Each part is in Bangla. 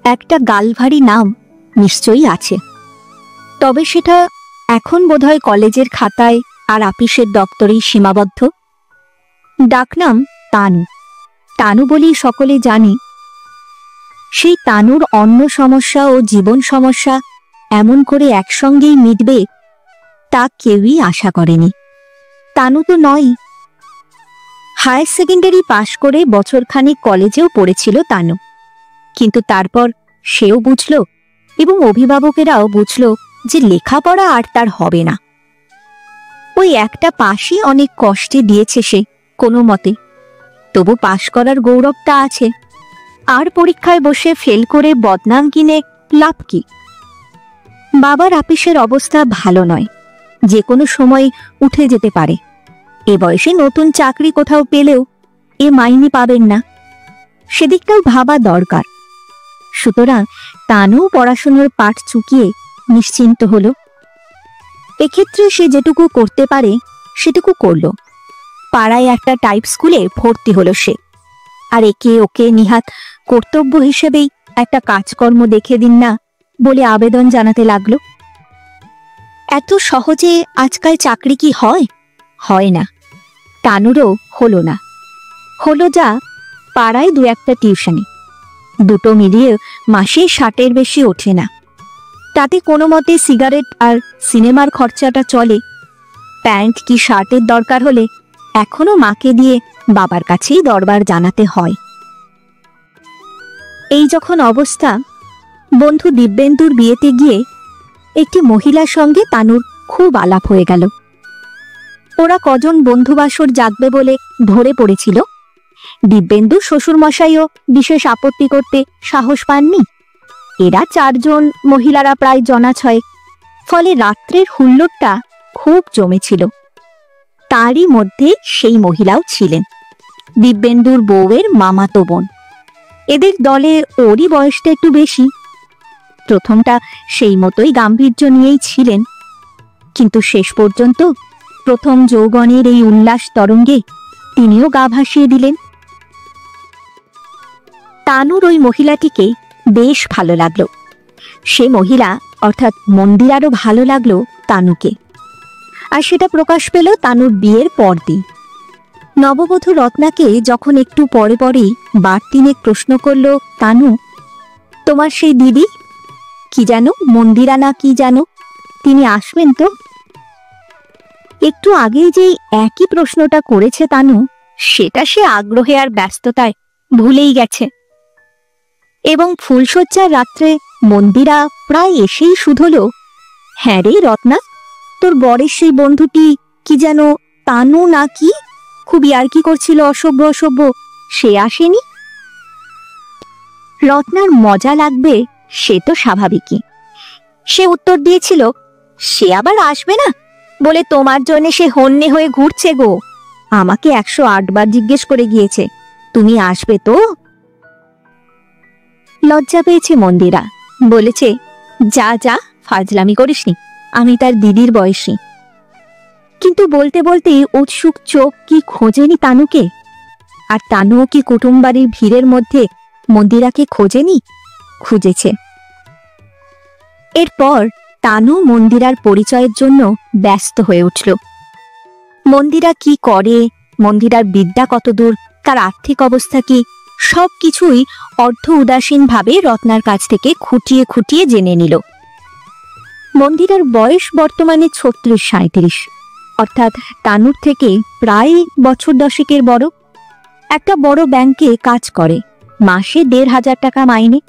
একটা গালভারি নাম নিশ্চয়ই আছে, তবে সেটা এখন বোধহয় কলেজের খাতায় আর আপিসের দপ্তরেই সীমাবদ্ধ। ডাকনাম তানু। তানু বলেই সকলে জানে। সেই তানুর অন্য সমস্যা ও জীবন সমস্যা এমন করে একসঙ্গেই মিটবে তা কেউই আশা করেনি। তানু তো নয়। হায়ার সেকেন্ডারি পাশ করে বছরখানেক কলেজেও পড়েছিল তানু, কিন্তু তারপর সেও বুঝল এবং অভিভাবকেরাও বুঝল যে লেখাপড়া আর তার হবে না। ওই একটা পাশই অনেক কষ্টে দিয়েছে সে কোনো মতে, তবু পাশ করার গৌরবটা আছে। আর পরীক্ষায় বসে ফেল করে বদনাম কিনে লাভ কি? বাবার আপিসের অবস্থা ভালো নয়, যে কোনো সময় উঠে যেতে পারে। এ বয়সে নতুন চাকরি কোথাও পেলেও এ মাইনে পাবেন না, সেদিকটাও ভাবা দরকার। সুতরাং তানু পড়াশোনার পাঠ চুকিয়ে নিশ্চিন্ত হল। এক্ষেত্রে সে যেটুকু করতে পারে সেটুকু করল। পাড়ায় একটা টাইপ স্কুলে ভর্তি হলো সে, আর একে ওকে নিহাত কর্তব্য হিসেবেই একটা কাজকর্ম দেখে দিন না বলে আবেদন জানাতে লাগলো। এত সহজে আজকাল চাকরি কি হয়? হয় না। তানুরও হলো না। হলো যা, পাড়ায় দু একটা টিউশনি, দুটো মিলিয়ে মাসে 60-এর বেশি ওঠে না। তাতে কোনো মতে সিগারেট আর সিনেমার খরচাটা চলে। প্যান্ট কি শার্টের দরকার হলে এখনো মাকে দিয়ে বাবার কাছেই দরবার জানাতে হয়। এই যখন অবস্থা, বন্ধু দিব্যেন্দুর বিয়েতে গিয়ে একটি মহিলার সঙ্গে তানুর খুব আলাপ হয়ে গেল। ওরা কজন বন্ধুবাসর জাগবে বলে ধরে পড়েছিল। দিব্যেন্দু শ্বশুরমশাইও বিশেষ আপত্তি করতে সাহস পাননি। এরা 4 জন, মহিলারা প্রায় জনা 6। ফলে রাত্রের হুল্লোড়টা খুব জমেছিল। তারই মধ্যে সেই মহিলাও ছিলেন দিব্যেন্দুর বউয়ের মামাতো বোন। এদের দলে ওরই বয়সটা একটু বেশি। প্রথমটা সেই মতোই গাম্ভীর্য নিয়েই ছিলেন, কিন্তু শেষ পর্যন্ত প্রথম যৌবনের এই উল্লাস তরঙ্গে তিনিও গা ভাসিয়ে দিলেন। তানুর ওই মহিলাটিকে বেশ ভালো লাগলো। সে মহিলা অর্থাৎ মন্দিরারও ভালো লাগলো তানুকে। আর সেটা প্রকাশ পেল তানুর বিয়ের পরদিন। নববধূ রত্নাকে যখন একটু পরে পরেই বারতিনেক প্রশ্ন করল তানু, তোমার সেই দিদি কি যেন, মন্দিরা না কি যেন, তিনি আসবেন তো? একটু আগেই যেই একই প্রশ্নটা করেছে তানু, সেটা সে আগ্রহে আর ব্যস্ততায় ভুলেই গেছে। এবং ফুলশয্যার রাত্রে মন্দিরা প্রায় এসেই শুধল, হ্যাঁ রে রত্না, তোর বরের সেই বন্ধুটি কি যেন তানু না কি, খুব ইয়ার্কি করছিল অসভ্য অসভ্য, সে আসেনি? রত্নার মজা লাগবে সে তো স্বাভাবিকই। সে উত্তর দিয়েছিল, সে আবার আসবে না বলে তোমার জন্য সে হন্যে হয়ে ঘুরছে গো। আমাকে 108 বার জিজ্ঞেস করে গিয়েছে, তুমি আসবে তো? লজ্জা পেয়েছে মন্দিরা, বলেছে, যা যা, ফাজলামি করিসনি, আমি তার দিদির বয়সী। কিন্তু বলতে বলতে উৎসুক চোখ কি খোঁজেনি তানুকে? আর তানুও কি কুটুমবাড়ির ভিড়ের মধ্যে মন্দিরাকে খোঁজেনি? খুঁজেছে। এরপর তানু মন্দিরার পরিচয়ের জন্য ব্যস্ত হয়ে উঠল। মন্দিরা কি করে, মন্দিরার বিদ্যা কতদূর, তার আর্থিক অবস্থা কি, সবকিছুই অর্ধ উদাসীনভাবে রত্নার কাছ থেকে খুঁটিয়ে খুঁটিয়ে জেনে নিল। মন্দিরার বয়স বর্তমানে 36-37, অর্থাৎ তানুর থেকে প্রায় বছর 10-এর বড়। একটা বড় ব্যাংকে কাজ করে, মাসে 1,500 টাকা মাইনে।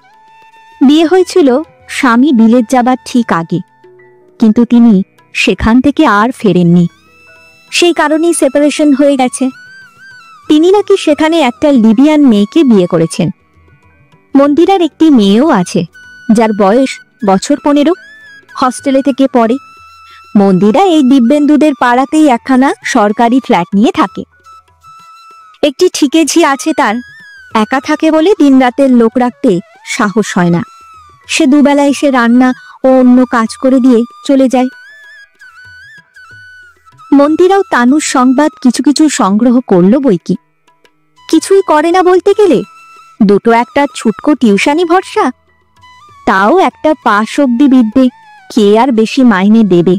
বিয়ে হয়েছিল স্বামী বিলেত যাবার ঠিক আগে, কিন্তু তিনি সেখান থেকে আর ফেরেননি। সেই কারণেই সেপারেশন হয়ে গেছে। তিনি নাকি সেখানে একটা লিবিয়ান মেয়েকে বিয়ে করেছেন। মন্দিরার একটি মেয়েও আছে, যার বয়স বছর 15, হস্টেলে থেকে পড়ে। মন্দিরা এই দিব্যেন্দুদের পাড়াতেই একখানা সরকারি ফ্ল্যাট নিয়ে থাকে। একটি ঠিকেঝি আছে তার, একা থাকে বলে দিনরাতের লোক রাখতে সাহস হয় না। সে দুবেলা এসে রান্না ও অন্য কাজ করে দিয়ে চলে যায়। মন্দিরাও তানুর সংবাদ কিছু কিছু সংগ্রহ করল বইকি। কিছুই করে না বলতে গেলে, দুটো একটা ছুটকো টিউশনি ভরসা, তাও একটা পাশ অব্দি বিদ্যে, কে আর বেশি মাইনে দেবে?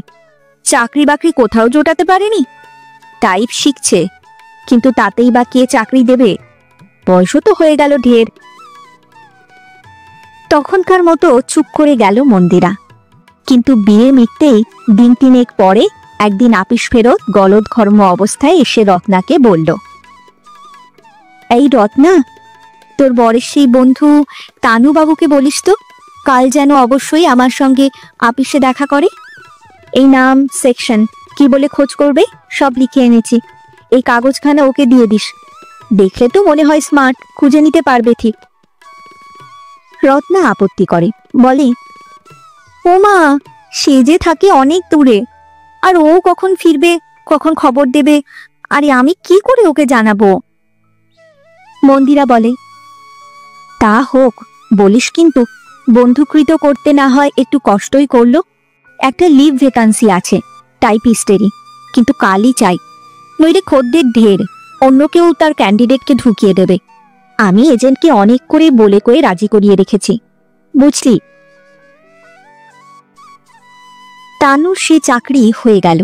চাকরি বাকরি কোথাও জোটাতে পারেনি, টাইপ শিখছে, কিন্তু তাতেই বা কে চাকরি দেবে? বয়সও তো হয়ে গেল ঢের। তখনকার মতো চুপ করে গেল মন্দিরা। কিন্তু বিয়ে মিটতেই দিন তিনেক পরে একদিন আপিস ফেরত গলদঘর্ম অবস্থায় এসে রত্নাকে বলল, এই রত্না, তোর বরের সেই বন্ধু তানুবাবুকে বলিস তো কাল যেন অবশ্যই আমার সঙ্গে আপিসে দেখা করে। এই নাম, সেকশন, কি বলে খোঁজ করবে সব লিখে এনেছি। এই কাগজখানা ওকে দিয়ে দিস, দেখলে তো মনে হয় স্মার্ট, খুঁজে নিতে পারবে ঠিক। রত্না আপত্তি করে, বলে, ও মা, সে যে থাকে অনেক দূরে, আর ও কখন ফিরবে, কখন খবর দেবে, আরে আমি কি করে ওকে জানাবো? মন্দিরা বলে, তা হোক, বলিস, কিন্তু বন্ধুকৃত করতে না হয় একটু কষ্টই করলো। একটা লিভ ভ্যাকান্সি আছে টাইপিস্টেরই, কিন্তু কালই চাই, নইলে খদ্দের ঢের, অন্য কেউ তার ক্যান্ডিডেটকে ঢুকিয়ে দেবে। আমি এজেন্টকে অনেক করে বলে কয়ে রাজি করিয়ে রেখেছি, বুঝলি। তানুর সে চাকরি হয়ে গেল।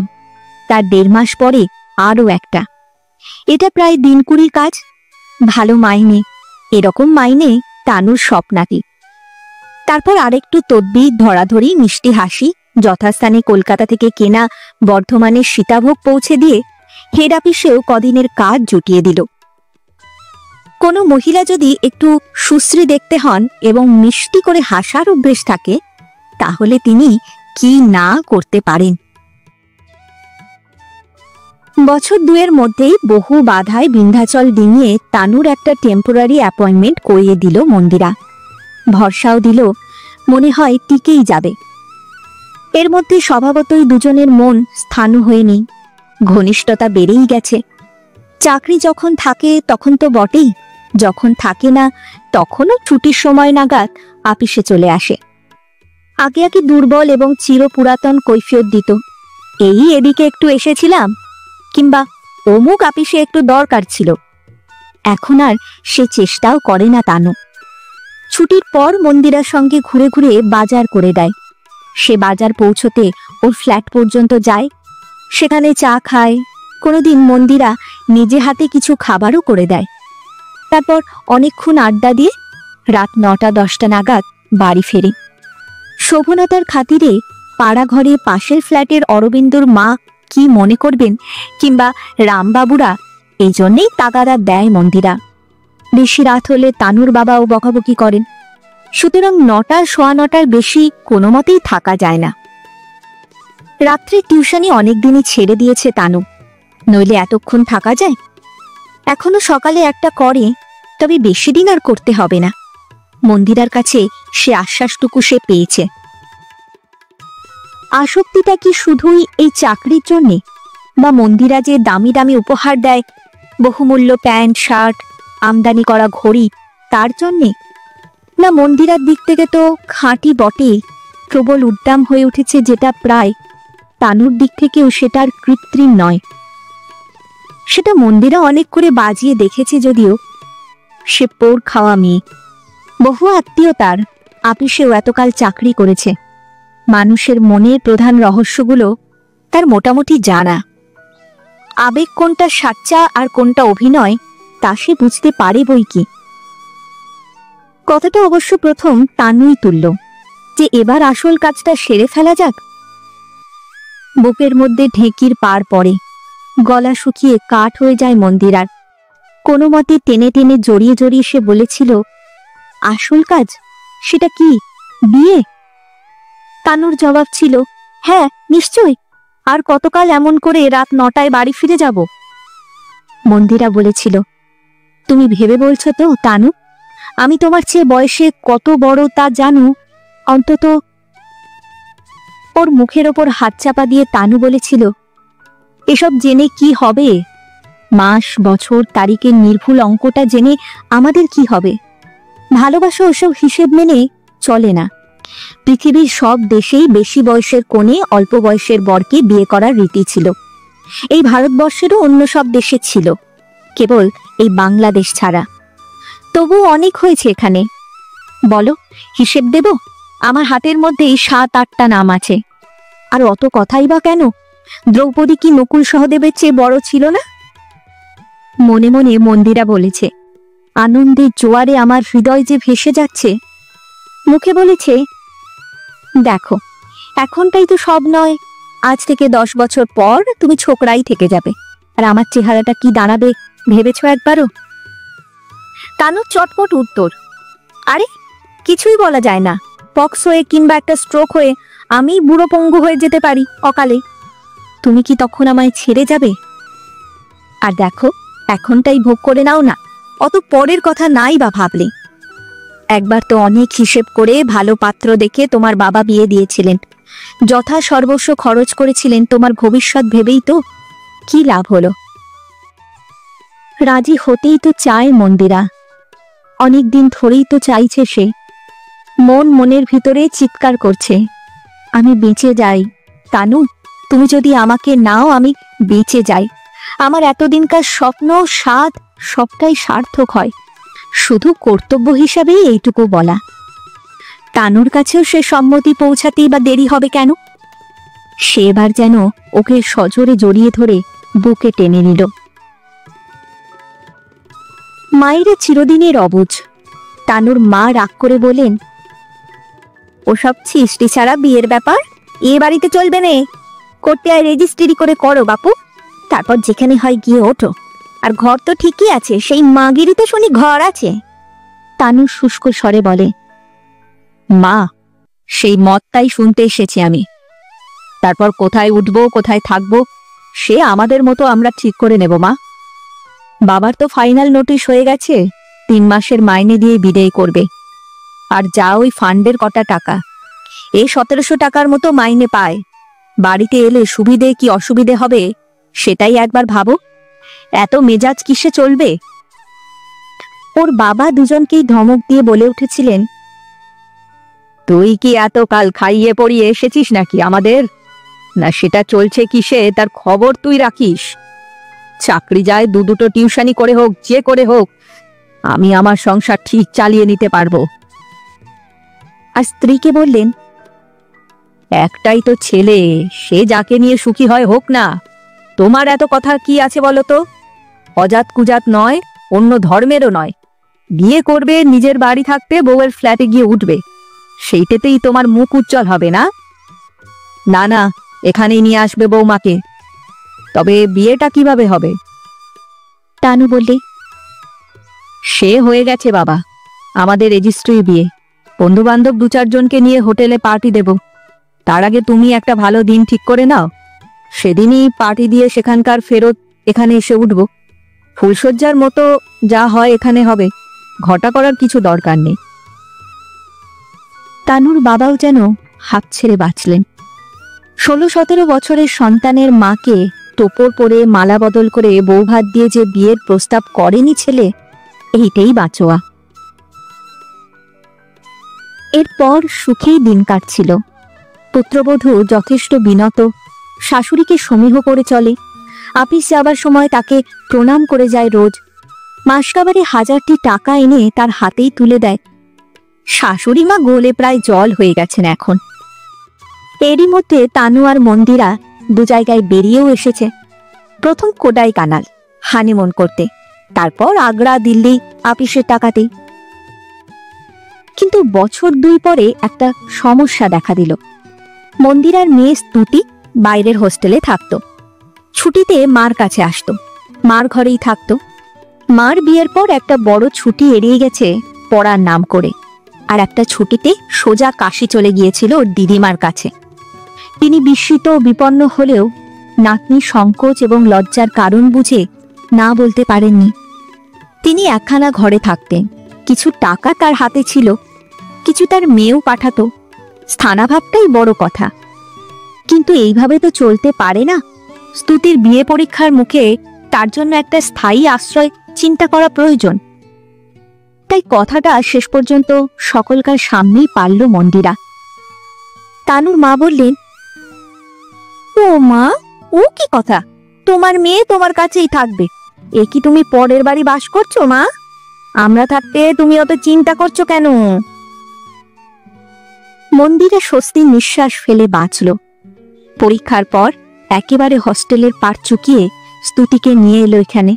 তার 1.5 মাস পরে আরও একটা। এটা প্রায় দিন কুড়ির কাজ, ভালো মাইনে। এরকম মাইনে তানুর স্বপ্নাতি। তারপর আরেকটু তদবির, ধরাধরি, মিষ্টি হাসি, যথাস্থানে কলকাতা থেকে কেনা বর্ধমানের সীতাভোগ পৌঁছে দিয়ে হেড অফিসেও কদিনের কাজ জুটিয়ে দিল। কোনো মহিলা যদি একটু সুশ্রী দেখতে হন এবং মিষ্টি করে হাসার অভ্যেস থাকে, তাহলে তিনি কি না করতে পারেন। বছর 2 মধ্যেই বহু বাধায় বিন্ধ্যাচল ডিঙিয়ে তানুর একটা টেম্পোরারি অ্যাপয়েন্টমেন্ট করিয়ে দিল মন্দিরা। ভরসাও দিল, মনে হয় টিকেই যাবে। এর মধ্যে স্বভাবতই দুজনের মন স্থাণু হয়ে নেই, ঘনিষ্ঠতা বেড়েই গেছে। চাকরি যখন থাকে তখন তো বটেই, যখন থাকে না তখনও ছুটির সময় নাগাদ আপিসে চলে আসে। আগে আগে দুর্বল এবং চিরপুরাতন কৈফিয়ত দিত, এই এদিকে একটু এসেছিলাম, কিংবা অমুক আপিসে একটু দরকার ছিল। এখন আর সে চেষ্টাও করে না তানু। ছুটির পর মন্দিরার সঙ্গে ঘুরে ঘুরে বাজার করে দেয়। সে বাজার পৌঁছতে ওর ফ্ল্যাট পর্যন্ত যায়, সেখানে চা খায়, কোনোদিন মন্দিরা নিজে হাতে কিছু খাবারও করে দেয়। তারপর অনেকক্ষণ আড্ডা দিয়ে রাত 9টা-10টা নাগাদ বাড়ি ফেরে। শোভনতার খাতিরে পাড়াঘরে পাশের ফ্ল্যাটের অরবিন্দুর মা কি মনে করবেন, কিংবা রামবাবুরা, এই জন্যেই তাগাদা দেয় মন্দিরা। বেশি রাত হলে তানুর বাবাও বকাবকি করেন। সুতরাং 9টা-9:15 বেশি কোনো মতেই থাকা যায় না। রাত্রে টিউশনি অনেকদিনই ছেড়ে দিয়েছে তানু, নইলে এতক্ষণ থাকা যায়? এখনো সকালে একটা করে, তবে বেশি দিন আর করতে হবে না। মন্দিরার কাছে সে আশ্বাসটুকু সে পেয়েছে। আসক্তিটা কি শুধুই এই চাকরির জন্যে, বা মন্দিরা যে দামি দামি উপহার দেয়, বহুমূল্য প্যান্ট শার্ট, আমদানি করা ঘড়ি, তার জন্যে? না, মন্দিরার দিক থেকে তো খাঁটি বটেই, প্রবল উদ্দাম হয়ে উঠেছে যেটা প্রায়, তানুর দিক থেকেও সেটার কৃত্রিম নয়। সেটা মন্দিরা অনেক করে বাজিয়ে দেখেছে, যদিও সে পোর খাওয়া মেয়ে। বহু আত্মীয় তার, আপিসেও এতকাল চাকরি করেছে। মানুষের মনের প্রধান রহস্যগুলো তার মোটামুটি জানা। আবেগ কোনটা সাচ্চা আর কোনটা অভিনয়, তা সে বুঝতে পারে বই কি। কথাটা অবশ্য প্রথম তানুই তুলল, যে এবার আসল কাজটা সেরে ফেলা যাক। বুকের মধ্যে ঢেঁকির পার পড়ে, গলা শুকিয়ে কাঠ হয়ে যায় মন্দিরার। কোনো মতে টেনে টেনে জড়িয়ে জড়িয়ে সে বলেছিল, আসল কাজ সেটা কি, বিয়ে? তানুর জবাব ছিল, হ্যাঁ নিশ্চয়, আর কতকাল এমন করে রাত 9টায় বাড়ি ফিরে যাব? মন্দিরা বলেছিল, তুমি ভেবে বলছো তো তানু, আমি তোমার চেয়ে বয়সে কত বড় তা জানো? অন্তত। ওর মুখের ওপর হাত চাপা দিয়ে তানু বলেছিল, এসব জেনে কি হবে? মাস, বছর, তারিখের নির্ভুল অঙ্কটা জেনে আমাদের কি হবে? ভালোবাসা ওসব হিসেব মেনে চলে না। পৃথিবীর সব দেশেই বেশি বয়সের কনে অল্প বয়সের বরকে বিয়ে করার রীতি ছিল। এই ভারতবর্ষেরও অন্য সব দেশে ছিল, কেবল এই বাংলাদেশ ছাড়া। তবু অনেক হয়েছে এখানে। বলো, হিসেব দেব? আমার হাতের মধ্যেই 7-8টা নাম আছে। আর অত কথাই বা কেন? দ্রৌপদী কি নকুল সহদেবের চেয়ে বড় ছিল না? মনে মনে মন্দিরা বলেছে, আনন্দের জোয়ারে আমার হৃদয় যে ভেসে যাচ্ছে। মুখে বলেছে, দেখো, এখনটাই তো সব নয়, আজ থেকে 10 বছর পর তুমি ছোকরাই থেকে যাবে, আর আমার চেহারাটা কি দাঁড়াবে ভেবেছো একবারও? তানুর চটপট উত্তর, আরে কিছুই বলা যায় না, পক্স হয়ে কিংবা একটা স্ট্রোক হয়ে আমি বুড়ো পঙ্গু হয়ে যেতে পারি অকালে। তুমি কি তখন আমায় ছেড়ে যাবে? আর দেখো, এখনটাই ভোগ করে নাও না, অত পরের কথা নাই বা ভাবলে। একবার তো অনেক হিসেব করে ভালো পাত্র দেখে তোমার বাবা বিয়ে দিয়েছিলেন, যথা সর্বস্ব খরচ করেছিলেন তোমার ভবিষ্যৎ ভেবেই তো। কি লাভ হলো? রাজি হতেই তো চায় মন্দিরা, অনেকদিন ধরেই তো চাইছে সে। মনের ভিতরে চিৎকার করছে, আমি বেঁচে যাই তানু, তুমি যদি আমাকে নাও আমি বেঁচে যাই। আমার এতদিনকার স্বপ্ন স্বাদ সবটাই সার্থক হয়। শুধু কর্তব্য হিসাবেই এইটুকু বলা। তানুর কাছেও সে সম্মতি পৌঁছাতেই বা দেরি হবে কেন? সে এবার যেন ওকে সজোরে জড়িয়ে ধরে বুকে টেনে নিল। মায়েরা চিরদিনের অবুঝ। তানুর মা রাগ করে বলেন, ওসব ছিষ্টি ছাড়া বিয়ের ব্যাপার এ বাড়িতে চলবে না। করতে আর রেজিস্ট্রি করে করো বাপু, তারপর যেখানে হয় গিয়ে ওঠো। আর ঘর তো ঠিকই আছে, সেই মাগিরই তো শুনি ঘর আছে। তানু শুষ্ক স্বরে বলে, মা, সেই মতটাই শুনতে এসেছি আমি। তারপর কোথায় উঠবো কোথায় থাকবো সে আমাদের মতো আমরা ঠিক করে নেব মা। বাবার তো ফাইনাল নোটিশ হয়ে গেছে, 3 মাসের মাইনে দিয়ে বিদেয় করবে। আর যা ওই ফান্ডের কটা টাকা, 1700 টাকার মতো মাইনে পায়। বাড়িতে এলে সুবিধে কি অসুবিধে হবে সেটাই একবার ভাবো। এত মেজাজ কিসে চলবে? ওর বাবা দুজনকেই ধমক দিয়ে বলে উঠেছিলেন, তুই কি এতকাল খাইয়ে পড়িয়ে এসেছিস নাকি আমাদের? না সেটা চলছে কিসে তার খবর তুই রাখিস? চাকরি যায়, দুটো টিউশনি করে হোক, যে করে হোক, আমি আমার সংসার ঠিক চালিয়ে নিতে পারবো। আর স্ত্রীকে বললেন, একটাই তো ছেলে, সে যাকে নিয়ে সুখী হয় হোক না, তোমার এত কথা কি আছে বলো তো? অজাত কুজাত নয়, অন্য ধর্মেরও নয়, বিয়ে করবে, নিজের বাড়ি থাকতে বউয়ের ফ্ল্যাটে গিয়ে উঠবে, সেইটাতেই তোমার মুখ উজ্জ্বল হবে না? না না, এখানেই নিয়ে আসবে বৌমাকে। তবে বিয়েটা কিভাবে হবে? তানু বললে, সে হয়ে গেছে বাবা, আমাদের রেজিস্ট্রি বিয়ে। বন্ধু বান্ধব 2-4 জনকে নিয়ে হোটেলে পার্টি দেব। তার আগে তুমি একটা ভালো দিন ঠিক করে নাও, সেদিনই পার্টি দিয়ে সেখানকার ফেরত এখানে এসে উঠব। ফুলশয্যার মতো যা হয় এখানে হবে, ঘটা করার কিছু দরকার নেই। তানুর বাবাও যেন হাঁপ ছেড়ে বাঁচলেন। 16-17 বছরের সন্তানের মাকে টোপর পরে মালা বদল করে বৌভাত দিয়ে যে বিয়ের প্রস্তাব করেনি ছেলে, এইটাই বাঁচোয়া। এরপর সুখেই দিন কাটছিল। পুত্রবধূ যথেষ্ট বিনত, শাশুড়িকে সমীহ করে চলে, আপিস যাবার সময় তাকে প্রণাম করে যায় রোজ। মাসকাবারে 1000টি টাকা এনে তার হাতেই তুলে দেয়। শাশুড়ি মা গোলে প্রায় জল হয়ে গেছেন এখন। এরই মধ্যে তানু আর মন্দিরা 2 জায়গায় বেরিয়েও এসেছে। প্রথম কোডাই কানাল হানিমুন করতে, তারপর আগ্রা দিল্লি আপিসের টাকাতেই। কিন্তু বছর 2 পরে একটা সমস্যা দেখা দিল। মন্দিরার মেয়ে স্তুতি বাইরের হোস্টেলে থাকতো। ছুটিতে মার কাছে আসতো, মার ঘরেই থাকতো। মার বিয়ের পর একটা বড় ছুটি এড়িয়ে গেছে পড়ার নাম করে, আর একটা ছুটিতে সোজা কাশি চলে গিয়েছিল ওর দিদিমার কাছে। তিনি বিস্মিত ও বিপন্ন হলেও নাতনি সংকোচ এবং লজ্জার কারণ বুঝে না বলতে পারেননি। তিনি একখানা ঘরে থাকতেন, কিছু টাকা তার হাতে ছিল, কিছু তার মেয়েও পাঠাতো। স্থানাভাবটাই বড় কথা। কিন্তু এইভাবে তো চলতে পারে না। স্তুতির বিয়ে পরীক্ষার মুখে তার জন্য একটা স্থায়ী আশ্রয় চিন্তা করা প্রয়োজন। তাই কথাটা শেষ পর্যন্ত সকলকার সামনেই পারল মন্দিরা। তানুর মা বললেন, ও মা, ও কি কথা? তোমার মেয়ে তোমার কাছেই থাকবে, এ কি তুমি পরের বাড়ি বাস করছো মা? আমরা থাকতে তুমি অত চিন্তা করছো কেন? মন্দিরা স্বস্তির নিঃশ্বাস ফেলে বাঁচল। পরীক্ষার পর একেবারে হস্টেলের পাট চুকিয়ে স্তুতিকে নিয়ে এলো এখানে।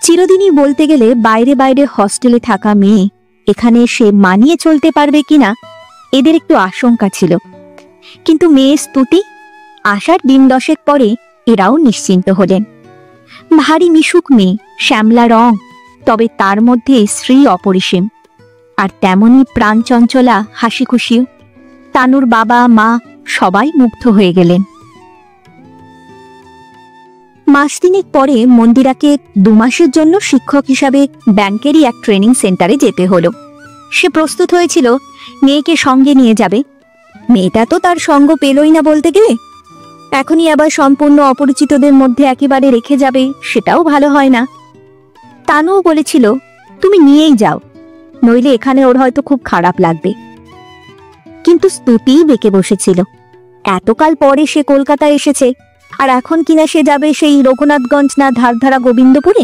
চিরদিনই বলতে গেলে বাইরে বাইরে হস্টেলে থাকা মেয়ে এখানে এসে মানিয়ে চলতে পারবে কিনা এদের একটু আশঙ্কা ছিল, কিন্তু মেয়ে স্তুতি আসার দিন 10 পরে এরাও নিশ্চিন্ত হলেন। ভারী মিশুক মেয়ে, শ্যামলা রং, তবে তার মধ্যে শ্রী অপরিসীম, আর তেমনি প্রাণ চঞ্চলা, হাসি খুশিও। তানুর বাবা মা সবাই মুগ্ধ হয়ে গেলেন। মাস তিনেক পরে মন্দিরাকে 2 মাসের জন্য শিক্ষক হিসাবে ব্যাংকেরই এক ট্রেনিং সেন্টারে যেতে হলো। সে প্রস্তুত হয়েছিল মেয়েকে সঙ্গে নিয়ে যাবে। মেয়েটা তো তার সঙ্গ পেলই না বলতে গেলে। এখনই আবার সম্পূর্ণ অপরিচিতদের মধ্যে একেবারে রেখে যাবে, সেটাও ভালো হয় না। তানুও বলেছিল, তুমি নিয়েই যাও, নইলে এখানে ওর হয়তো খুব খারাপ লাগবে। কিন্তু স্তুতিই বেঁকে বসেছিল। এতকাল পরে সে কলকাতায় এসেছে, আর এখন কিনা সে যাবে সেই রঘুনাথগঞ্জ না ধারধারা গোবিন্দপুরে।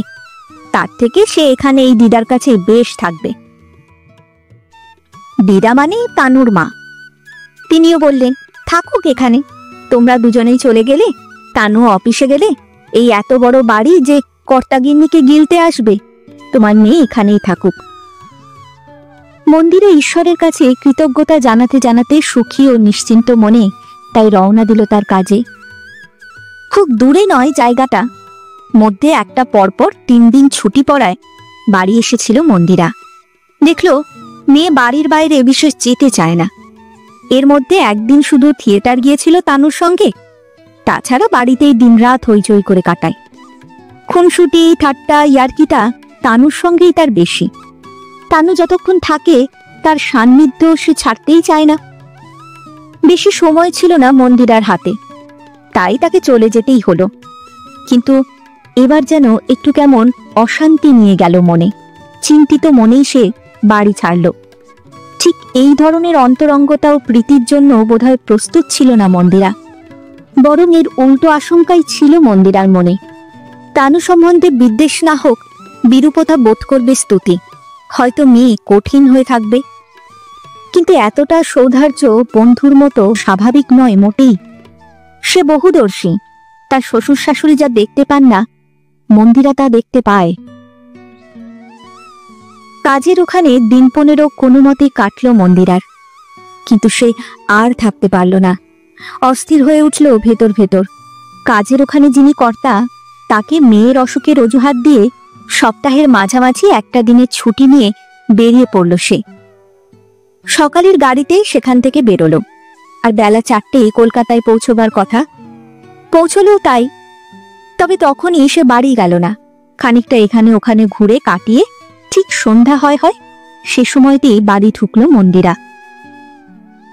তার থেকে সে এখানে এই দিদার কাছে বেশ থাকবে। দিদা মানে তানুর মা। তিনিও বললেন, থাকুক এখানে, তোমরা দুজনেই চলে গেলে, তানু অফিসে গেলে, এই এত বড় বাড়ি যে কর্তাগিন্নিকে গিলতে আসবে, তোমার মেয়ে এখানেই থাকুক। মন্দিরে ঈশ্বরের কাছে কৃতজ্ঞতা জানাতে জানাতে সুখী ও নিশ্চিন্ত মনে তাই রওনা দিল তার কাজে। খুব দূরে নয় জায়গাটা, মধ্যে একটা পরপর 3 দিন ছুটি পড়ায় বাড়ি এসেছিল মন্দিরা। দেখল মেয়ে বাড়ির বাইরে বিশেষ যেতে চায় না। এর মধ্যে একদিন শুধু থিয়েটার গিয়েছিল তানুর সঙ্গে, তাছাড়া বাড়িতেই দিনরাত হইচই করে কাটায়। খুনসুটি, ঠাট্টা, ইয়ার্কিটা তানুর সঙ্গেই তার বেশি। তানু যতক্ষণ থাকে তার সান্নিধ্য সে ছাড়তেই চায় না। বেশি সময় ছিল না মন্দিরার হাতে, তাই তাকে চলে যেতেই হলো। কিন্তু এবার যেন একটু কেমন অশান্তি নিয়ে গেল মনে। চিন্তিত মনেই সে বাড়ি ছাড়ল। ঠিক এই ধরনের অন্তরঙ্গতা ও প্রীতির জন্য বোধহয় প্রস্তুত ছিল না মন্দিরা, বরং এর উল্টো আশঙ্কাই ছিল মন্দিরার মনে। তানু সম্বন্ধে বিদ্বেষ না হোক, বিরূপতা বোধ করবে স্তুতি, হয়তো মেয়ে কঠিন হয়ে থাকবে। কিন্তু এতটা সৌধার্য বন্ধুর মতো স্বাভাবিক নয় মোটেই। সে বহুদর্শী, তার শ্বশুর শাশুড়ি যা দেখতে পান না, মন্দিরা তা দেখতে পায়। কাজের ওখানে দিন 15 কোনো মতে কাটল মন্দিরার, কিন্তু সে আর থাকতে পারল না। অস্থির হয়ে উঠল ভেতর ভেতর। কাজের ওখানে যিনি কর্তা, তাকে মেয়ের অসুখের অজুহাত দিয়ে সপ্তাহের মাঝামাঝি একটা দিনের ছুটি নিয়ে বেরিয়ে পড়ল সে। সকালের গাড়িতে সেখান থেকে বেরোলো, আর বেলা 4টেয় কলকাতায় পৌঁছবার কথা। পৌঁছলেও তাই, তবে তখনই সে বাড়ি গেল না। খানিকটা এখানে ওখানে ঘুরে কাটিয়ে ঠিক সন্ধ্যা হয় সে সময়তেই বাড়ি ঢুকল মন্দিরা।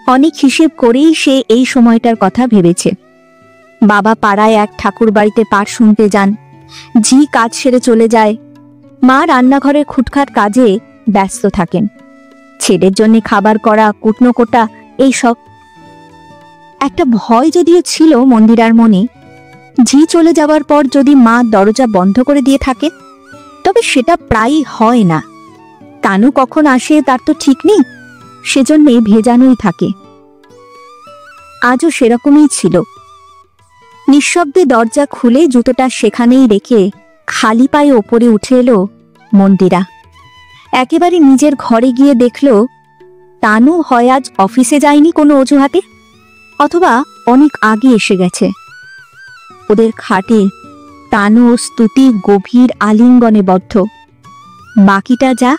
অনেক হিসেব করেই সে এই সময়টার কথা ভেবেছে। বাবা পাড়ায় এক ঠাকুর বাড়িতে পাঠ শুনতে যান, ঝি কাজ সেরে চলে যায়, মা রান্নাঘরের খুটখাট কাজে ব্যস্ত থাকেন, ছেলের জন্য খাবার করা, কুটনো কোটা, এইসব। একটা ভয় যদিও ছিল মন্দিরার মনে, ঝি চলে যাওয়ার পর যদি মা দরজা বন্ধ করে দিয়ে থাকে। তবে সেটা প্রায়ই হয় না। তানু কখন আসে তার তো ঠিক নেই, সেজন্যে ভেজানোই থাকে। আজও সেরকমই ছিল। নিঃশব্দে দরজা খুলে জুতোটা সেখানেই রেখে খালি পায়ে ওপরে উঠে এলো মন্দিরা। একেবারে নিজের ঘরে গিয়ে দেখল তানু হয় আজ অফিসে যায়নি কোনো অজুহাতে, অথবা অনেক আগে এসে গেছে। ওদের খাটে তানু ও স্তুতি গভীর আলিঙ্গনে বদ্ধ। বাকিটা যা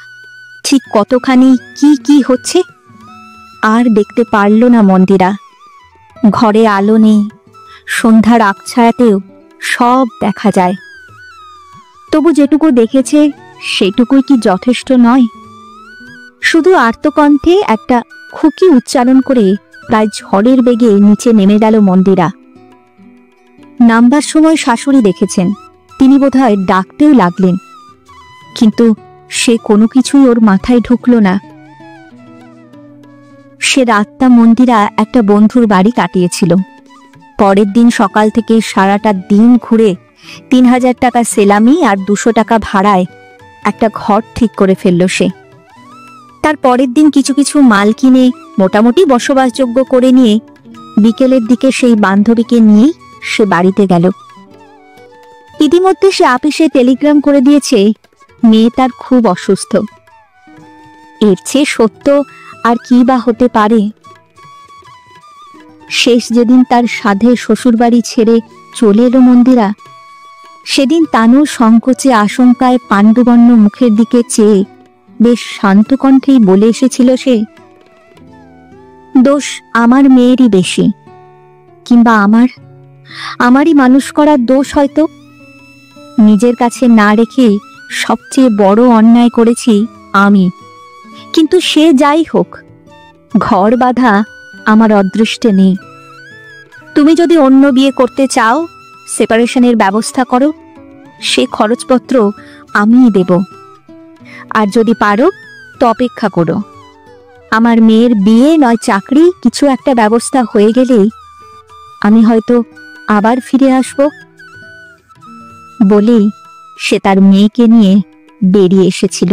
ঠিক কতখানি কি কি হচ্ছে আর দেখতে পারল না মন্দিরা। ঘরে আলো নেই, সন্ধ্যার আকছায়াতেও সব দেখা যায়। তবু যেটুকু দেখেছে সেটুকুই কি যথেষ্ট নয়? শুধু আর্তকণ্ঠে একটা খুকি উচ্চারণ করে প্রায় ঝড়ের বেগে নিচে নেমে গেল মন্দিরা। নামবার সময় শাশুড়ি দেখেছেন, তিনি বোধহয় ডাকতেও লাগলেন, কিন্তু সে কোনো কিছুই ওর মাথায় ঢুকল না। সে রাতটা মন্দিরা একটা বন্ধুর বাড়ি কাটিয়েছিল। পরের দিন সকাল থেকে সারাটা দিন ঘুরে 3000 টাকা সেলামি আর 200 টাকা ভাড়ায় একটা ঘর ঠিক করে ফেলল সে। তার পরের দিন কিছু কিছু মাল কিনে মোটামুটি বসবাসযোগ্য করে নিয়ে বিকেলের দিকে সেই বান্ধবীকে নিয়ে সে বাড়িতে গেল। ইতিমধ্যে সে আপিসে টেলিগ্রাম করে দিয়েছে মেয়ে তার খুব অসুস্থ। এর চেয়ে সত্য আর কি বা হতে পারে। শেষ যেদিন তার সাধে শ্বশুরবাড়ি ছেড়ে চলে এলো মন্দিরা, সেদিন তানু সংকোচে আশঙ্কায় পাণ্ডুবর্ণ মুখের দিকে চেয়ে বেশ শান্ত কণ্ঠেই বলে এসেছিল সে, দোষ আমার মেয়েরই বেশি, কিংবা আমারই মানুষ করার দোষ হয়তো। নিজের কাছে না রেখে সবচেয়ে বড় অন্যায় করেছি আমি। কিন্তু সে যাই হোক, ঘর বাঁধা আমার অদৃষ্টে নেই। তুমি যদি অন্য বিয়ে করতে চাও, সেপারেশনের ব্যবস্থা করো, সে খরচপত্র আমিই দেব। আর যদি পারো তো অপেক্ষা করো, আমার মেয়ের বিয়ে নয় চাকরি কিছু একটা ব্যবস্থা হয়ে গেলেই আমি হয়তো আবার ফিরে আসব। বলেই সে তার মেয়েকে নিয়ে বেরিয়ে এসেছিল।